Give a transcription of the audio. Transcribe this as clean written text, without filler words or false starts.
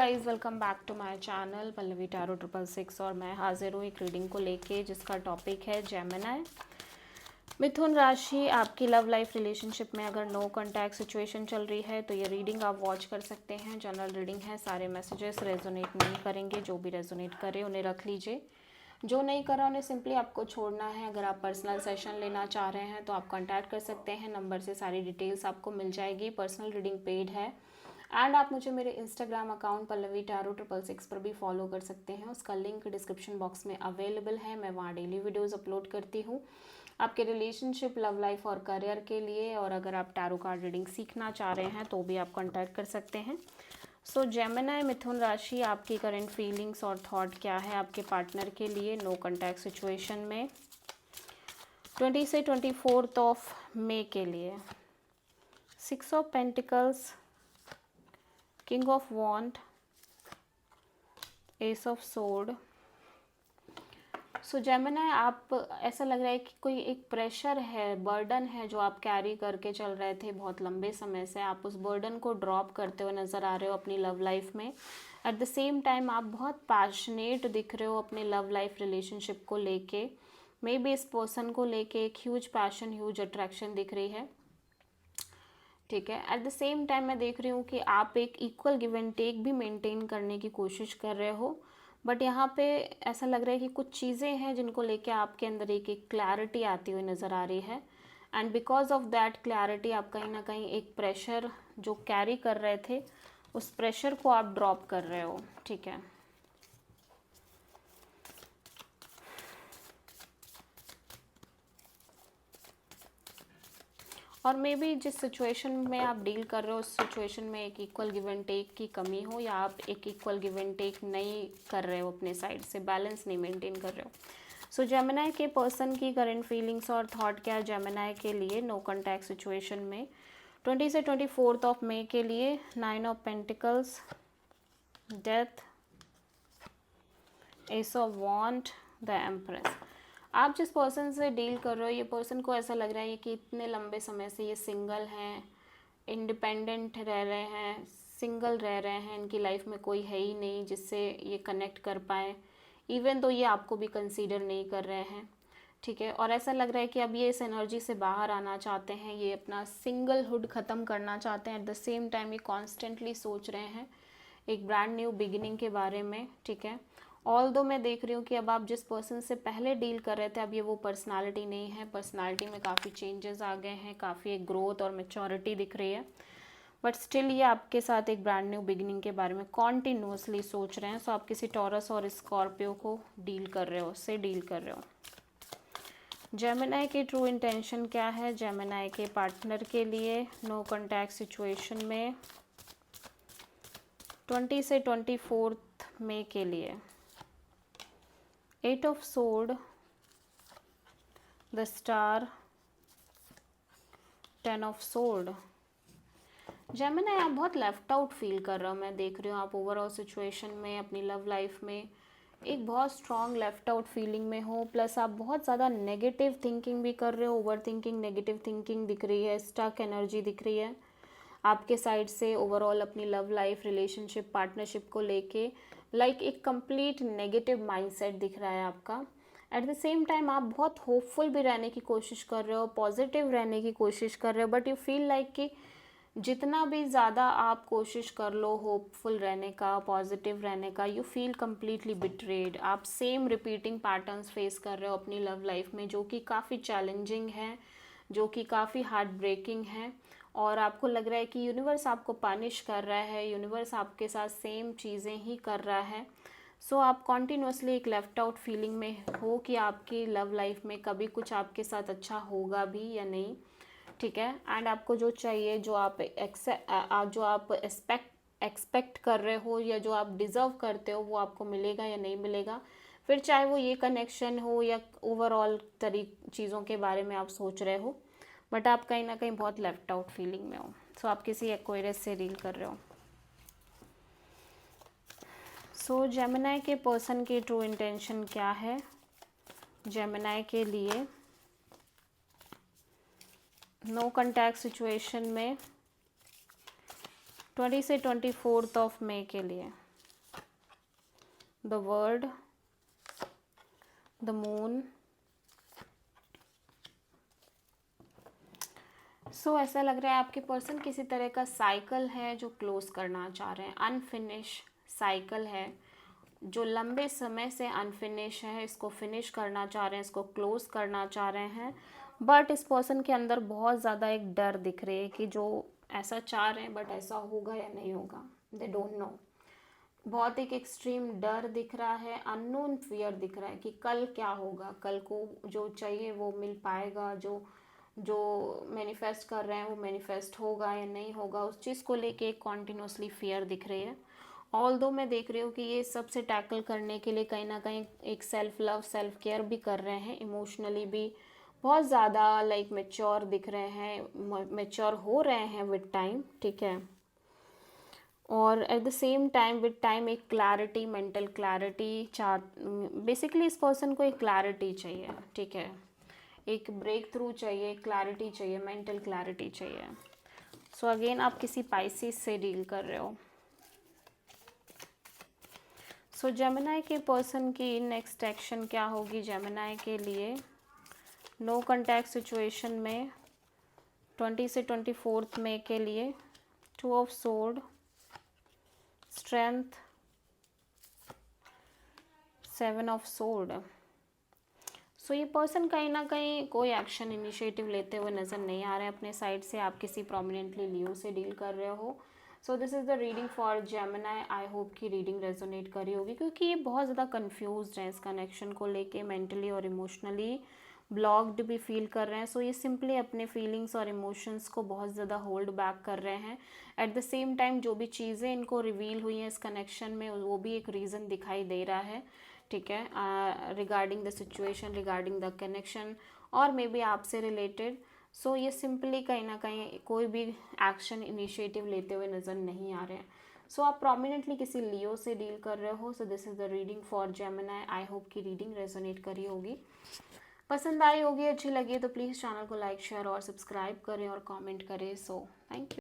Guys welcome back to my channel Pallavi tarot 666 और मैं हाजिर हूँ एक रीडिंग को लेके जिसका टॉपिक है जेमिनी। मिथुन राशि, आपकी लव लाइफ रिलेशनशिप में अगर नो कॉन्टैक्ट सिचुएशन चल रही है तो ये रीडिंग आप वॉच कर सकते हैं। जनरल रीडिंग है, सारे मैसेजेस रेजोनेट नहीं करेंगे, जो भी रेजोनेट करे उन्हें रख लीजिए, जो नहीं करा उन्हें सिंपली आपको छोड़ना है। अगर आप पर्सनल सेशन लेना चाह रहे हैं तो आप कॉन्टैक्ट कर सकते हैं, नंबर से सारी डिटेल्स आपको मिल जाएगी। पर्सनल रीडिंग पेड है एंड आप मुझे मेरे इंस्टाग्राम अकाउंट पल्लवी टैरो 666 पर भी फॉलो कर सकते हैं, उसका लिंक डिस्क्रिप्शन बॉक्स में अवेलेबल है। मैं वहाँ डेली वीडियोस अपलोड करती हूँ आपके रिलेशनशिप, लव लाइफ और करियर के लिए। और अगर आप टैरो कार्ड रीडिंग सीखना चाह रहे हैं तो भी आप कॉन्टैक्ट कर सकते हैं। सो जेमिनी मिथुन राशि, आपकी करंट फीलिंग्स और थॉट क्या है आपके पार्टनर के लिए नो कॉन्टैक्ट सिचुएशन में 20 से 24 ऑफ मई के लिए। 6 of pentacles, king of wand, ace of sword. So Gemini, आप ऐसा लग रहा है कि कोई एक प्रेशर है, बर्डन है जो आप कैरी करके चल रहे थे बहुत लंबे समय से। आप उस बर्डन को ड्रॉप करते हुए नज़र आ रहे हो अपनी लव लाइफ में। एट द सेम टाइम आप बहुत पैशनेट दिख रहे हो अपने लव लाइफ रिलेशनशिप को लेके। मे बी इस पर्सन को लेके एक ह्यूज पैशन, ह्यूज अट्रैक्शन दिख रही है, ठीक है। एट द सेम टाइम मैं देख रही हूँ कि आप एक इक्वल गिव एंड टेक भी मेंटेन करने की कोशिश कर रहे हो, बट यहाँ पे ऐसा लग रहा है कि कुछ चीज़ें हैं जिनको लेके आपके अंदर एक क्लैरिटी आती हुई नज़र आ रही है। And because of that clarity आप कहीं ना कहीं एक प्रेशर जो कैरी कर रहे थे उस प्रेशर को आप ड्रॉप कर रहे हो, ठीक है। और मे बी जिस सिचुएशन में आप डील कर रहे हो उस सिचुएशन में एक इक्वल गिव एंड टेक की कमी हो, या आप एक इक्वल गिव एंड टेक नहीं कर रहे हो, अपने साइड से बैलेंस नहीं मेंटेन कर रहे हो। सो जेमिनी के पर्सन की करंट फीलिंग्स और थॉट क्या है जेमिनी के लिए नो कॉन्टैक्ट सिचुएशन में 20 से 24 ऑफ मई के लिए। 9 of pentacles, death, ace of wand, the empress. आप जिस पर्सन से डील कर रहे हो ये पर्सन को ऐसा लग रहा है कि इतने लंबे समय से ये सिंगल हैं, इंडिपेंडेंट रह रहे हैं, सिंगल रह रहे हैं, इनकी लाइफ में कोई है ही नहीं जिससे ये कनेक्ट कर पाए, इवन तो ये आपको भी कंसीडर नहीं कर रहे हैं, ठीक है। और ऐसा लग रहा है कि अब ये इस एनर्जी से बाहर आना चाहते हैं, ये अपना सिंगलहुड ख़त्म करना चाहते हैं। एट द सेम टाइम ये कॉन्स्टेंटली सोच रहे हैं एक ब्रांड न्यू बिगिनिंग के बारे में, ठीक है। ऑल दो मैं देख रही हूँ कि अब आप जिस पर्सन से पहले डील कर रहे थे अब ये वो पर्सनालिटी नहीं है, पर्सनालिटी में काफ़ी चेंजेस आ गए हैं, काफ़ी एक ग्रोथ और मैच्योरिटी दिख रही है, बट स्टिल ये आपके साथ एक ब्रांड न्यू बिगिनिंग के बारे में कॉन्टिन्यूसली सोच रहे हैं। सो आप किसी टॉरस और स्कॉर्पियो को डील कर रहे हो, उससे डील कर रहे हो। जेमिनी की ट्रू इंटेंशन क्या है जेमिनी के पार्टनर के लिए नो कॉन्टैक्ट सिचुएशन में 20 से 24 मई के लिए। 8 of sword, the star, 10 of sword. Gemini, आप बहुत लेफ्ट आउट फील कर रहे हो, मैं देख रही हूँ आप ओवरऑल सिचुएशन में अपनी लव लाइफ में एक बहुत स्ट्रॉन्ग लेफ्ट आउट फीलिंग में हो, प्लस आप बहुत ज़्यादा नेगेटिव थिंकिंग भी कर रहे हो, ओवर थिंकिंग, नेगेटिव थिंकिंग दिख रही है, स्टक एनर्जी दिख रही है आपके साइड से ओवरऑल अपनी लव लाइफ, रिलेशनशिप, पार्टनरशिप को लेके लाइक एक कंप्लीट नेगेटिव माइंडसेट दिख रहा है आपका। एट द सेम टाइम आप बहुत होपफुल भी रहने की कोशिश कर रहे हो, पॉजिटिव रहने की कोशिश कर रहे हो, बट यू फील लाइक कि जितना भी ज़्यादा आप कोशिश कर लो होपफुल रहने का, पॉजिटिव रहने का, यू फील कम्प्लीटली बिट्रेड। आप सेम रिपीटिंग पैटर्न्स फेस कर रहे हो अपनी लव लाइफ में जो कि काफ़ी चैलेंजिंग है, जो कि काफ़ी हार्ट ब्रेकिंग है, और आपको लग रहा है कि यूनिवर्स आपको पनिश कर रहा है, यूनिवर्स आपके साथ सेम चीज़ें ही कर रहा है। सो आप कॉन्टीन्यूसली एक लेफ्ट आउट फीलिंग में हो कि आपकी लव लाइफ में कभी कुछ आपके साथ अच्छा होगा भी या नहीं, ठीक है। एंड आपको जो चाहिए, जो आप एक्सपेक्ट कर रहे हो या जो आप डिज़र्व करते हो वो आपको मिलेगा या नहीं मिलेगा, फिर चाहे वो ये कनेक्शन हो या ओवरऑल चीज़ों के बारे में आप सोच रहे हो, बट आप कहीं ना कहीं बहुत लेफ्ट आउट फीलिंग में हो। सो आप किसी एक्वेरियस से डील कर रहे हो। सो जेमिनी के पर्सन की ट्रू इंटेंशन क्या है जेमिनी के लिए नो कॉन्टैक्ट सिचुएशन में 20 से 24 ऑफ मई के लिए। The world, the moon. So ऐसा लग रहा है आपके पर्सन किसी तरह का साइकिल है जो क्लोज करना चाह रहे हैं, अनफिनिश साइकिल है जो लंबे समय से अनफिनिश है, इसको फिनिश करना चाह रहे हैं, इसको क्लोज करना चाह रहे हैं। बट इस पर्सन के अंदर बहुत ज़्यादा एक डर दिख रही है कि जो ऐसा चाह रहे हैं बट ऐसा होगा या नहीं होगा, दे डोंट नो। बहुत एक एक्सट्रीम डर दिख रहा है, अननोन फियर दिख रहा है कि कल क्या होगा, कल को जो चाहिए वो मिल पाएगा, जो जो मैनिफेस्ट कर रहे हैं वो मैनिफेस्ट होगा या नहीं होगा, उस चीज़ को लेके एक कॉन्टिन्यूसली फियर दिख रही है। ऑल दो मैं देख रही हूँ कि ये सबसे टैकल करने के लिए कहीं ना कहीं एक सेल्फ लव सेल्फ केयर भी कर रहे हैं, इमोशनली भी बहुत ज़्यादा लाइक मेच्योर दिख रहे हैं, मेच्योर हो रहे हैं विद टाइम, ठीक है। और at the same time with time एक क्लैरिटी, मेंटल क्लैरिटी बेसिकली इस पर्सन को एक क्लैरिटी चाहिए, ठीक है, एक ब्रेक थ्रू चाहिए, क्लैरिटी चाहिए, मेंटल क्लैरिटी चाहिए। सो अगेन आप किसी पाइसिस से डील कर रहे हो। सो जेमिनी के पर्सन की नेक्स्ट एक्शन क्या होगी जेमिनी के लिए नो कॉन्टैक्ट सिचुएशन में 20 से 24 मई के लिए? 2 of sword, strength, 7 of sword. So ये पर्सन कहीं ना कहीं कोई एक्शन इनिशिएटिव लेते हुए नज़र नहीं आ रहे हैं अपने साइड से। आप किसी प्रोमिनेंटली लियो से डील कर रहे हो। So this is the reading for Gemini. I hope कि रीडिंग रेजोनेट करी होगी क्योंकि ये बहुत ज़्यादा कन्फ्यूज्ड हैं इस कनेक्शन को लेके, मेंटली और इमोशनली ब्लॉक्ड भी फील कर रहे हैं। सो ये सिंपली अपने फीलिंग्स और इमोशंस को बहुत ज़्यादा होल्ड बैक कर रहे हैं। एट द सेम टाइम जो भी चीज़ें इनको रिवील हुई हैं इस कनेक्शन में वो भी एक रीज़न दिखाई दे रहा है, ठीक है, regarding the situation, regarding the connection और मे बी आपसे रिलेटेड। सो ये सिंपली कहीं ना कहीं कोई भी एक्शन इनिशिएटिव लेते हुए नज़र नहीं आ रहे हैं। सो आप प्रोमिनेंटली किसी लियो से डील कर रहे हो। So this is the reading for Gemini. I hope कि रीडिंग रेजोनेट करी होगी, पसंद आई होगी, अच्छी लगी तो प्लीज़ चैनल को लाइक शेयर और सब्सक्राइब करें और कमेंट करें। So thank you.